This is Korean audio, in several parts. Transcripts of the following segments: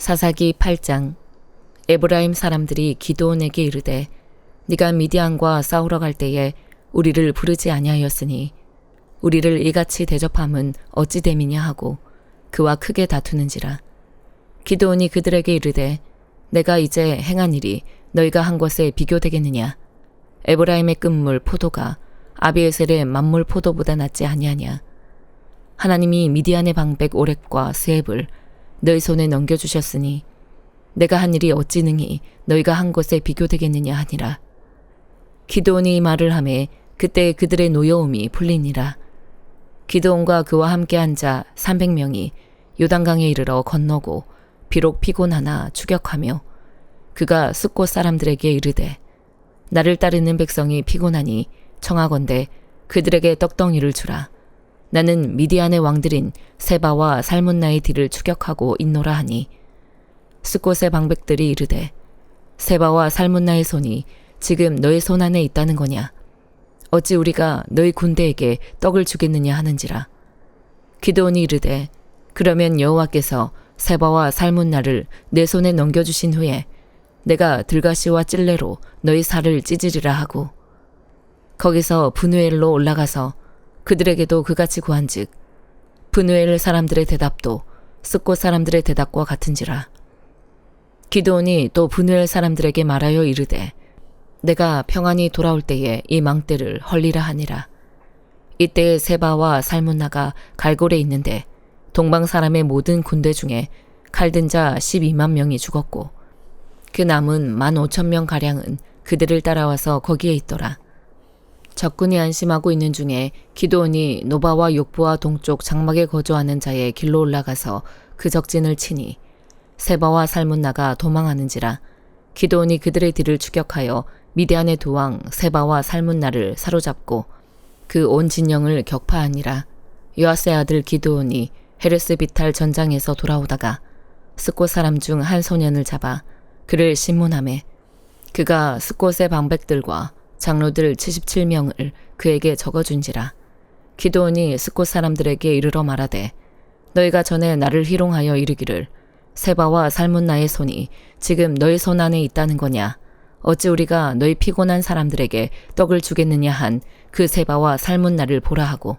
사사기 8장. 에브라임 사람들이 기드온에게 이르되 네가 미디안과 싸우러 갈 때에 우리를 부르지 아니하였으니 우리를 이같이 대접함은 어찌 됨이냐 하고 그와 크게 다투는지라. 기드온이 그들에게 이르되 내가 이제 행한 일이 너희가 한 것에 비교되겠느냐. 에브라임의 끝물 포도가 아비에셀의 만물 포도보다 낫지 아니하냐. 하나님이 미디안의 방백 오렉과 스앱을 너희 손에 넘겨주셨으니 내가 한 일이 어찌 능히 너희가 한 것에 비교되겠느냐 하니라. 기드온이 이 말을 하매 그때 그들의 노여움이 풀리니라. 기드온과 그와 함께 한 자 300명이 요단강에 이르러 건너고 비록 피곤하나 추격하며 그가 숫곳 사람들에게 이르되 나를 따르는 백성이 피곤하니 청하건대 그들에게 떡덩이를 주라. 나는 미디안의 왕들인 세바와 살문나의 뒤를 추격하고 있노라 하니 숫곳의 방백들이 이르되 세바와 살문나의 손이 지금 너의 손 안에 있다는 거냐. 어찌 우리가 너희 군대에게 떡을 주겠느냐 하는지라. 기드온이 이르되 그러면 여호와께서 세바와 살문나를 내 손에 넘겨주신 후에 내가 들가시와 찔레로 너희 살을 찢으리라 하고 거기서 브누엘로 올라가서 그들에게도 그같이 구한즉 브누엘 사람들의 대답도 숫곳 사람들의 대답과 같은지라. 기드온이 또 브누엘 사람들에게 말하여 이르되 내가 평안히 돌아올 때에 이 망대를 헐리라 하니라. 이때에 세바와 살문나가 갈골에 있는데 동방 사람의 모든 군대 중에 칼든 자 12만 명이 죽었고 그 남은 15,000명가량은 그들을 따라와서 거기에 있더라. 적군이 안심하고 있는 중에 기드온이 노바와 욕부와 동쪽 장막에 거주하는 자의 길로 올라가서 그 적진을 치니 세바와 살문나가 도망하는지라. 기드온이 그들의 뒤를 추격하여 미디안의 두 왕 세바와 살문나를 사로잡고 그 온 진영을 격파하니라. 요아스의 아들 기드온이 헤르스 비탈 전장에서 돌아오다가 숫곳 사람 중 한 소년을 잡아 그를 신문하매 그가 숫곳의 방백들과 장로들 77명을 그에게 적어준지라. 기드온이 숫곳 사람들에게 이르러 말하되 너희가 전에 나를 희롱하여 이르기를 세바와 살문나의 손이 지금 너희 손 안에 있다는 거냐. 어찌 우리가 너희 피곤한 사람들에게 떡을 주겠느냐 한 그 세바와 살문나를 보라 하고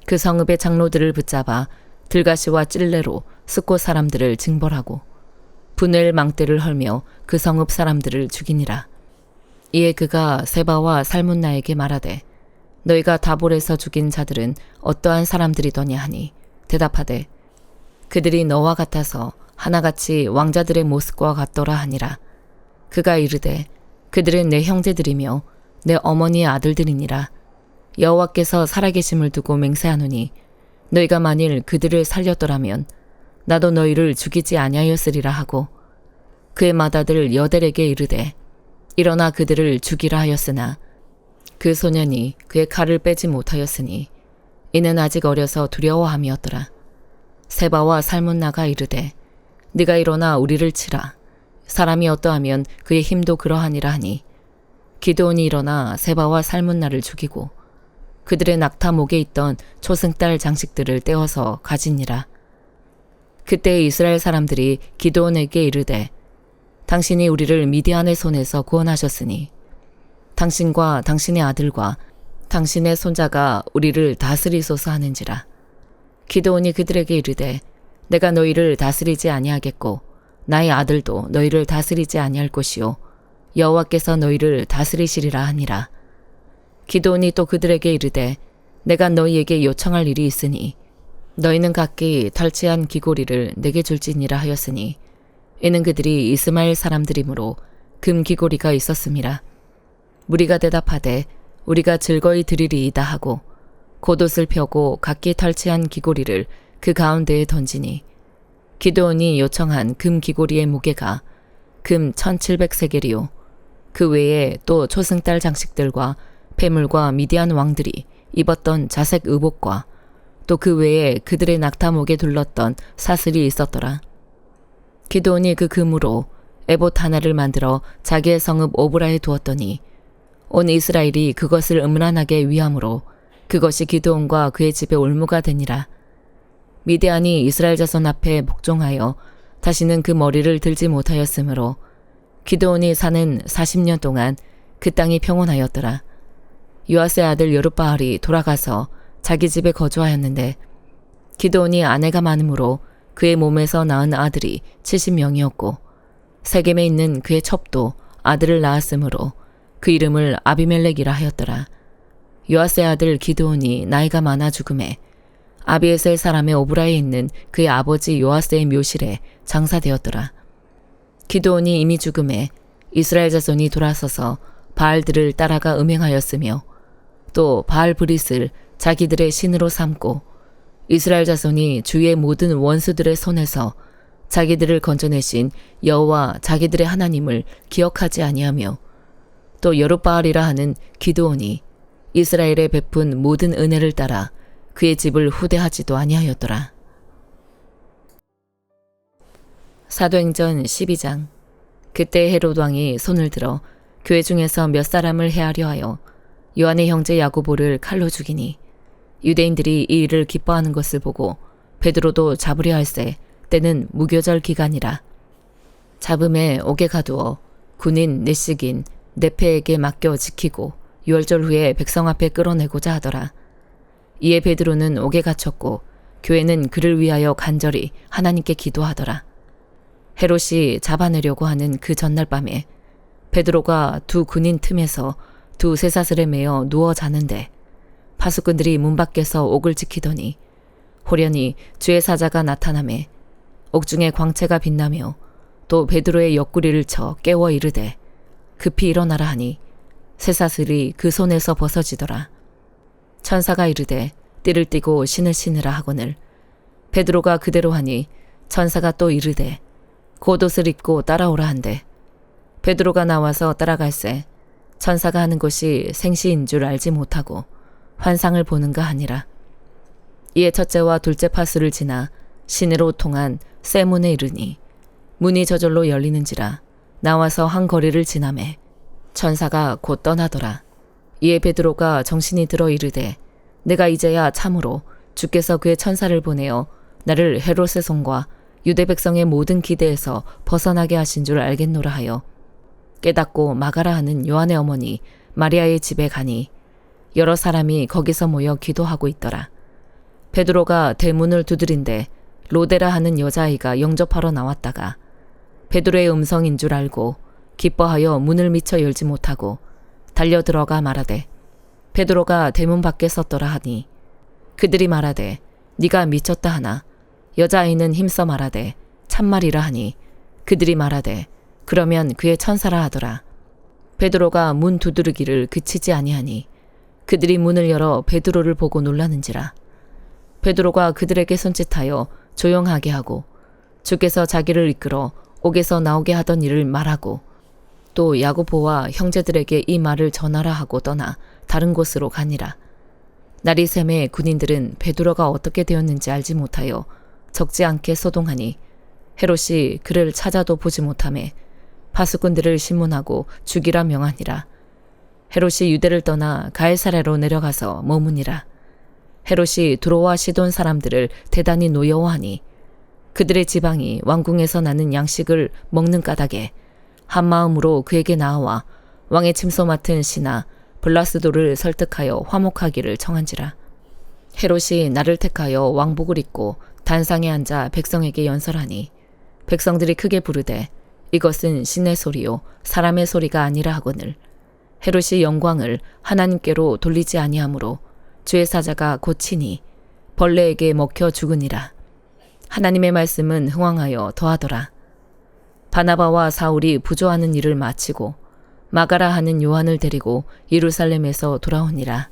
그 성읍의 장로들을 붙잡아 들가시와 찔레로 숫곳 사람들을 징벌하고 브누엘 망대를 헐며 그 성읍 사람들을 죽이니라. 이에 그가 세바와 살문나에게 말하되 너희가 다볼에서 죽인 자들은 어떠한 사람들이더냐 하니 대답하되 그들이 너와 같아서 하나같이 왕자들의 모습과 같더라 하니라. 그가 이르되 그들은 내 형제들이며 내 어머니의 아들들이니라. 여호와께서 살아계심을 두고 맹세하노니 너희가 만일 그들을 살렸더라면 나도 너희를 죽이지 아니하였으리라 하고 그의 맏아들 여델에게 이르되 일어나 그들을 죽이라 하였으나 그 소년이 그의 칼을 빼지 못하였으니 이는 아직 어려서 두려워함이었더라. 세바와 살문나가 이르되 네가 일어나 우리를 치라. 사람이 어떠하면 그의 힘도 그러하니라 하니 기드온이 일어나 세바와 살문나를 죽이고 그들의 낙타 목에 있던 초승달 장식들을 떼어서 가지니라. 그때 이스라엘 사람들이 기드온에게 이르되 당신이 우리를 미디안의 손에서 구원하셨으니 당신과 당신의 아들과 당신의 손자가 우리를 다스리소서 하는지라. 기드온이 그들에게 이르되 내가 너희를 다스리지 아니하겠고 나의 아들도 너희를 다스리지 아니할 것이요 여호와께서 너희를 다스리시리라 하니라. 기드온이 또 그들에게 이르되 내가 너희에게 요청할 일이 있으니 너희는 각기 털치한 귀고리를 내게 줄지니라 하였으니 이는 그들이 이스마엘 사람들이므로 금 귀고리가 있었음이라. 무리가 대답하되 우리가 즐거이 드리리이다 하고 겉옷을 펴고 각기 털치한 귀고리를 그 가운데에 던지니 기드온이 요청한 금 귀고리의 무게가 금 1700세겔이요 그 외에 또 초승달 장식들과 폐물과 미디안 왕들이 입었던 자색 의복과 또 그 외에 그들의 낙타목에 둘렀던 사슬이 있었더라. 기드온이 그 금으로 에봇 하나를 만들어 자기의 성읍 오브라에 두었더니 온 이스라엘이 그것을 음란하게 위함으로 그것이 기드온과 그의 집에 올무가 되니라. 미디안이 이스라엘 자손 앞에 복종하여 다시는 그 머리를 들지 못하였으므로 기드온이 사는 40년 동안 그 땅이 평온하였더라. 요아스의 아들 여룻바알이 돌아가서 자기 집에 거주하였는데 기드온이 아내가 많으므로 그의 몸에서 낳은 아들이 70명이었고 세겜에 있는 그의 첩도 아들을 낳았으므로 그 이름을 아비멜렉이라 하였더라. 요아스의 아들 기드온이 나이가 많아 죽음에 아비에셀 사람의 오브라에 있는 그의 아버지 요아스의 묘실에 장사되었더라. 기드온이 이미 죽음에 이스라엘 자손이 돌아서서 바알들을 따라가 음행하였으며 또 바알 브릿을 자기들의 신으로 삼고 이스라엘 자손이 주의 모든 원수들의 손에서 자기들을 건져내신 여호와 자기들의 하나님을 기억하지 아니하며 또 여룻바알이라 하는 기드온이 이스라엘에 베푼 모든 은혜를 따라 그의 집을 후대하지도 아니하였더라. 사도행전 12장. 그때 헤롯 왕이 손을 들어 교회 중에서 몇 사람을 해하려 하여 요한의 형제 야고보를 칼로 죽이니 유대인들이 이 일을 기뻐하는 것을 보고 베드로도 잡으려 할세 때는 무교절 기간이라. 잡음에 옥에 가두어 군인 내식인 네페에게 맡겨 지키고 유월절 후에 백성 앞에 끌어내고자 하더라. 이에 베드로는 옥에 갇혔고 교회는 그를 위하여 간절히 하나님께 기도하더라. 헤롯이 잡아내려고 하는 그 전날 밤에 베드로가 두 군인 틈에서 두 쇠사슬에 매어 누워 자는데 파수꾼들이 문 밖에서 옥을 지키더니 호련히 주의 사자가 나타나매 옥중에 광채가 빛나며 또 베드로의 옆구리를 쳐 깨워 이르되 급히 일어나라 하니 쇠사슬이 그 손에서 벗어지더라. 천사가 이르되 띠를 띠고 신을 신으라 하거늘 베드로가 그대로 하니 천사가 또 이르되 겉옷을 입고 따라오라 한대 베드로가 나와서 따라갈새 천사가 하는 것이 생시인 줄 알지 못하고 환상을 보는가 하니라. 이에 첫째와 둘째 파수를 지나 시내로 통한 쇠 문에 이르니 문이 저절로 열리는지라 나와서 한 거리를 지나매 천사가 곧 떠나더라. 이에 베드로가 정신이 들어 이르되 내가 이제야 참으로 주께서 그의 천사를 보내어 나를 헤롯의 손과 유대 백성의 모든 기대에서 벗어나게 하신 줄 알겠노라 하여 깨닫고 마가라 하는 요한의 어머니 마리아의 집에 가니 여러 사람이 거기서 모여 기도하고 있더라. 베드로가 대문을 두드린데 로데라 하는 여자아이가 영접하러 나왔다가 베드로의 음성인 줄 알고 기뻐하여 문을 미쳐 열지 못하고 달려 들어가 말하되 베드로가 대문 밖에 섰더라 하니 그들이 말하되 네가 미쳤다 하나 여자아이는 힘써 말하되 참말이라 하니 그들이 말하되 그러면 그의 천사라 하더라. 베드로가 문 두드리기를 그치지 아니하니 그들이 문을 열어 베드로를 보고 놀라는지라. 베드로가 그들에게 손짓하여 조용하게 하고 주께서 자기를 이끌어 옥에서 나오게 하던 일을 말하고 또 야고보와 형제들에게 이 말을 전하라 하고 떠나 다른 곳으로 가니라. 날이 새매 군인들은 베드로가 어떻게 되었는지 알지 못하여 적지 않게 소동하니 헤롯이 그를 찾아도 보지 못하매 파수꾼들을 신문하고 죽이라 명하니라. 헤롯이 유대를 떠나 가이사랴로 내려가서 머무니라. 헤롯이 두로와 시돈 사람들을 대단히 노여워하니 그들의 지방이 왕궁에서 나는 양식을 먹는 까닭에 한 마음으로 그에게 나아와 왕의 침소 맡은 시나 블라스도를 설득하여 화목하기를 청한지라. 헤롯이 나를 택하여 왕복을 입고 단상에 앉아 백성에게 연설하니 백성들이 크게 부르되 이것은 신의 소리요 사람의 소리가 아니라 하거늘 헤롯이 영광을 하나님께로 돌리지 아니하므로 주의 사자가 고치니 벌레에게 먹혀 죽으니라. 하나님의 말씀은 흥왕하여 더하더라. 바나바와 사울이 부조하는 일을 마치고 마가라 하는 요한을 데리고 예루살렘에서 돌아오니라.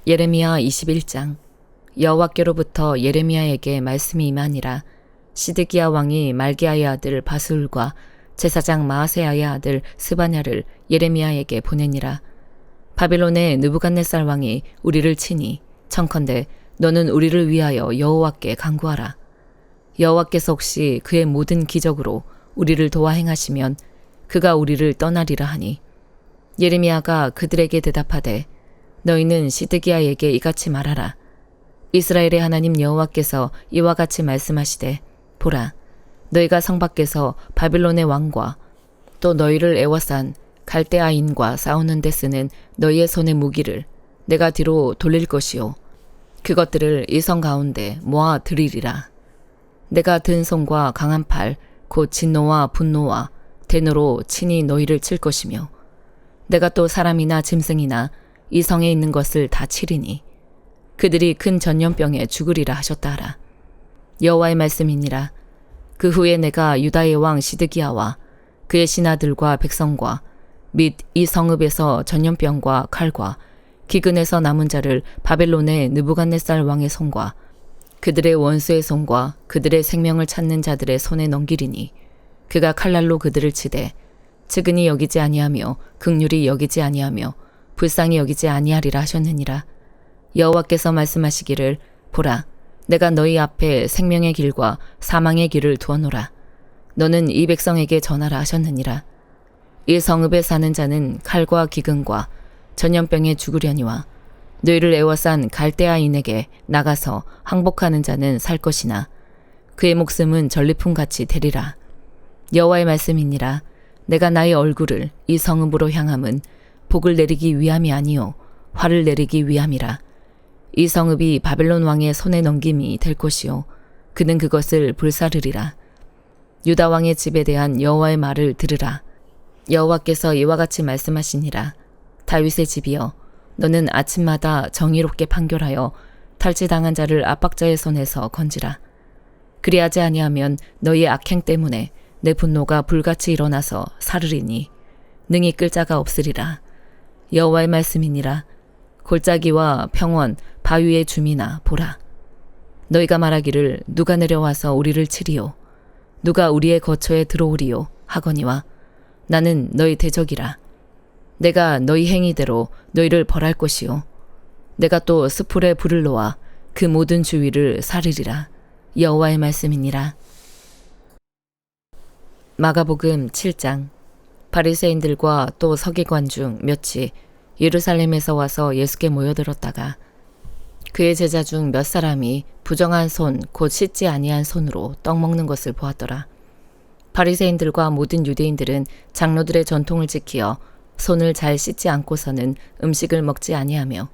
예레미야 21장. 여호와께로부터 예레미야에게 말씀이 임하니라. 시드기야 왕이 말기야의 아들 바스울과 제사장 마아세야의 아들 스바냐를 예레미야에게 보내니라. 바빌론의 느부갓네살 왕이 우리를 치니 청컨대 너는 우리를 위하여 여호와께 간구하라. 여호와께서 혹시 그의 모든 기적으로 우리를 도와 행하시면 그가 우리를 떠나리라 하니 예레미야가 그들에게 대답하되 너희는 시드기야에게 이같이 말하라. 이스라엘의 하나님 여호와께서 이와 같이 말씀하시되 보라 너희가 성 밖에서 바빌론의 왕과 또 너희를 애워싼 갈대아인과 싸우는 데 쓰는 너희의 손의 무기를 내가 뒤로 돌릴 것이요 그것들을 이 성 가운데 모아 들이리라. 내가 든 손과 강한 팔 곧 진노와 분노와 대노로 친히 너희를 칠 것이며 내가 또 사람이나 짐승이나 이 성에 있는 것을 다 치리니 그들이 큰 전염병에 죽으리라 하셨다 하라. 여호와의 말씀이니라. 그 후에 내가 유다의 왕 시드기야와 그의 신하들과 백성과 및 이 성읍에서 전염병과 칼과 기근에서 남은 자를 바벨론의 느부갓네살 왕의 손과 그들의 원수의 손과 그들의 생명을 찾는 자들의 손에 넘기리니 그가 칼날로 그들을 치되 측은히 여기지 아니하며 긍휼히 여기지 아니하며 불쌍히 여기지 아니하리라 하셨느니라. 여호와께서 말씀하시기를 보라 내가 너희 앞에 생명의 길과 사망의 길을 두어놓으라. 너는 이 백성에게 전하라 하셨느니라. 이 성읍에 사는 자는 칼과 기근과 전염병에 죽으려니와 너희를 애워싼 갈대아인에게 나가서 항복하는 자는 살 것이나 그의 목숨은 전리품같이 되리라. 여호와의 말씀이니라. 내가 나의 얼굴을 이 성읍으로 향함은 복을 내리기 위함이 아니요 화를 내리기 위함이라. 이 성읍이 바벨론 왕의 손에 넘김이 될 것이요 그는 그것을 불사르리라. 유다 왕의 집에 대한 여호와의 말을 들으라. 여호와께서 이와 같이 말씀하시니라. 다윗의 집이여 너는 아침마다 정의롭게 판결하여 탈취당한 자를 압박자의 손에서 건지라. 그리하지 아니하면 너희의 악행 때문에 내 분노가 불같이 일어나서 사르리니 능히 끌 자가 없으리라. 여호와의 말씀이니라. 골짜기와 평원 바위의 주민아 보라. 너희가 말하기를 누가 내려와서 우리를 치리요 누가 우리의 거처에 들어오리요 하거니와 나는 너희 대적이라. 내가 너희 행위대로 너희를 벌할 것이요 내가 또 스풀에 불을 놓아 그 모든 주위를 사르리라. 여호와의 말씀이니라. 마가복음 7장. 바리새인들과 또 서기관 중 몇이 예루살렘에서 와서 예수께 모여들었다가 그의 제자 중 몇 사람이 부정한 손 곧 씻지 아니한 손으로 떡 먹는 것을 보았더라. 바리새인들과 모든 유대인들은 장로들의 전통을 지키어 손을 잘 씻지 않고서는 음식을 먹지 아니하며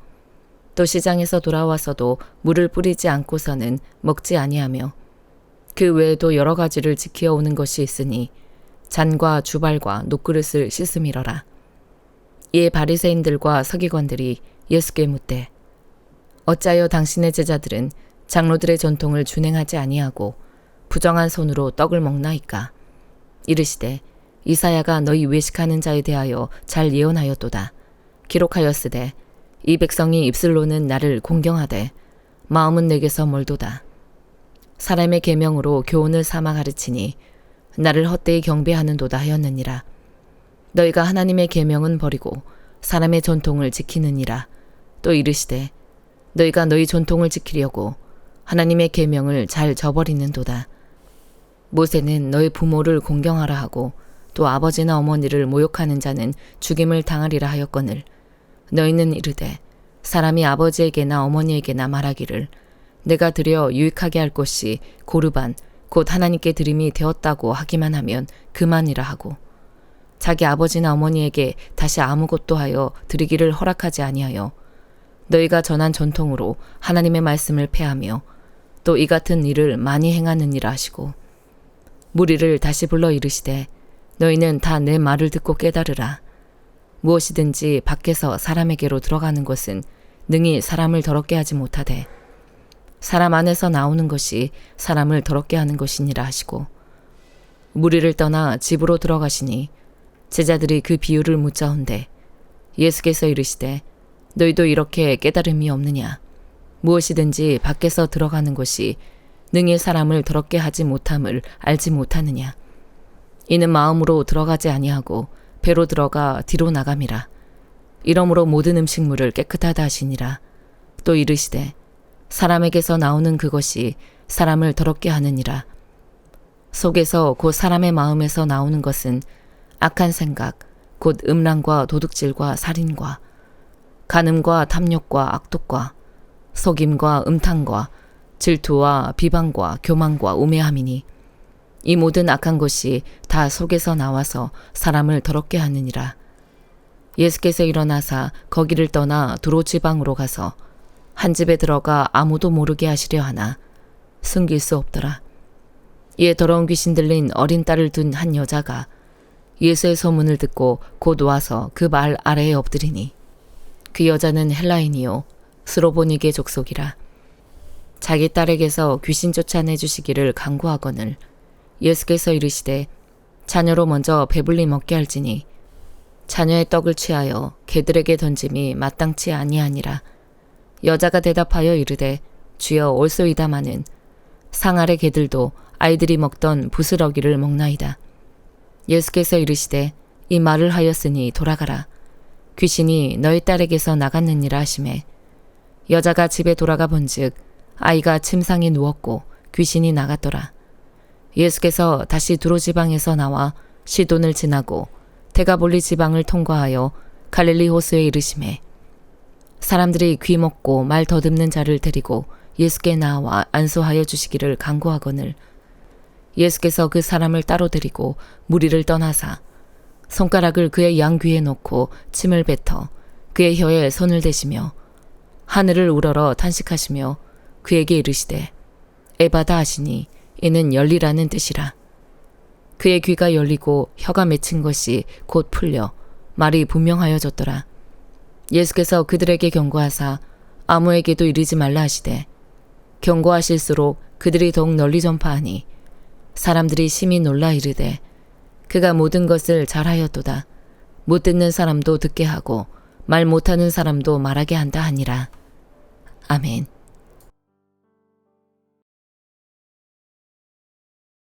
또 시장에서 돌아와서도 물을 뿌리지 않고서는 먹지 아니하며 그 외에도 여러 가지를 지키어 오는 것이 있으니 잔과 주발과 녹그릇을 씻음이러라. 이에 바리새인들과 서기관들이 예수께 묻되 어찌하여 당신의 제자들은 장로들의 전통을 준행하지 아니하고 부정한 손으로 떡을 먹나이까? 이르시되 이사야가 너희 외식하는 자에 대하여 잘 예언하였도다. 기록하였으되 이 백성이 입술로는 나를 공경하되 마음은 내게서 멀도다. 사람의 계명으로 교훈을 삼아 가르치니 나를 헛되이 경배하는도다 하였느니라. 너희가 하나님의 계명은 버리고 사람의 전통을 지키느니라. 또 이르시되 너희가 너희 전통을 지키려고 하나님의 계명을 잘 저버리는도다. 모세는 너희 부모를 공경하라 하고 또 아버지나 어머니를 모욕하는 자는 죽임을 당하리라 하였거늘 너희는 이르되 사람이 아버지에게나 어머니에게나 말하기를 내가 드려 유익하게 할 것이 고르반 곧 하나님께 드림이 되었다고 하기만 하면 그만이라 하고 자기 아버지나 어머니에게 다시 아무것도 하여 드리기를 허락하지 아니하여 너희가 전한 전통으로 하나님의 말씀을 폐하며 또 이 같은 일을 많이 행하느니라 하시고 무리를 다시 불러 이르시되 너희는 다 내 말을 듣고 깨달으라. 무엇이든지 밖에서 사람에게로 들어가는 것은 능히 사람을 더럽게 하지 못하되 사람 안에서 나오는 것이 사람을 더럽게 하는 것이니라 하시고 무리를 떠나 집으로 들어가시니 제자들이 그 비유를 묻자온대 예수께서 이르시되 너희도 이렇게 깨달음이 없느냐? 무엇이든지 밖에서 들어가는 것이 능히 사람을 더럽게 하지 못함을 알지 못하느냐? 이는 마음으로 들어가지 아니하고 배로 들어가 뒤로 나감이라. 이러므로 모든 음식물을 깨끗하다 하시니라. 또 이르시되 사람에게서 나오는 그것이 사람을 더럽게 하느니라. 속에서 곧 사람의 마음에서 나오는 것은 악한 생각, 곧 음란과 도둑질과 살인과 간음과 탐욕과 악독과 속임과 음탕과 질투와 비방과 교만과 우매함이니 이 모든 악한 것이 다 속에서 나와서 사람을 더럽게 하느니라. 예수께서 일어나사 거기를 떠나 두로 지방으로 가서 한 집에 들어가 아무도 모르게 하시려 하나 숨길 수 없더라. 이에 더러운 귀신 들린 어린 딸을 둔 한 여자가 예수의 소문을 듣고 곧 와서 그 말 아래에 엎드리니 그 여자는 헬라인이요 스로보니게 족속이라. 자기 딸에게서 귀신 쫓아내 주시기를 간구하거늘 예수께서 이르시되 자녀로 먼저 배불리 먹게 할지니 자녀의 떡을 취하여 개들에게 던짐이 마땅치 아니하니라. 여자가 대답하여 이르되 주여 옳소이다마는 상 아래 개들도 아이들이 먹던 부스러기를 먹나이다. 예수께서 이르시되 이 말을 하였으니 돌아가라. 귀신이 너희 딸에게서 나갔느니라 하시매 여자가 집에 돌아가 본즉 아이가 침상에 누웠고 귀신이 나갔더라. 예수께서 다시 두로 지방에서 나와 시돈을 지나고 데가볼리 지방을 통과하여 갈릴리 호수에 이르시매 사람들이 귀 먹고 말 더듬는 자를 데리고 예수께 나와 안수하여 주시기를 간구하거늘 예수께서 그 사람을 따로 데리고 무리를 떠나사 손가락을 그의 양귀에 놓고 침을 뱉어 그의 혀에 손을 대시며 하늘을 우러러 탄식하시며 그에게 이르시되 에바다 하시니 이는 열리라는 뜻이라. 그의 귀가 열리고 혀가 맺힌 것이 곧 풀려 말이 분명하여졌더라. 예수께서 그들에게 경고하사 아무에게도 이르지 말라 하시되 경고하실수록 그들이 더욱 널리 전파하니 사람들이 심히 놀라 이르되 그가 모든 것을 잘하였도다. 못 듣는 사람도 듣게 하고 말 못하는 사람도 말하게 한다 하니라. 아멘.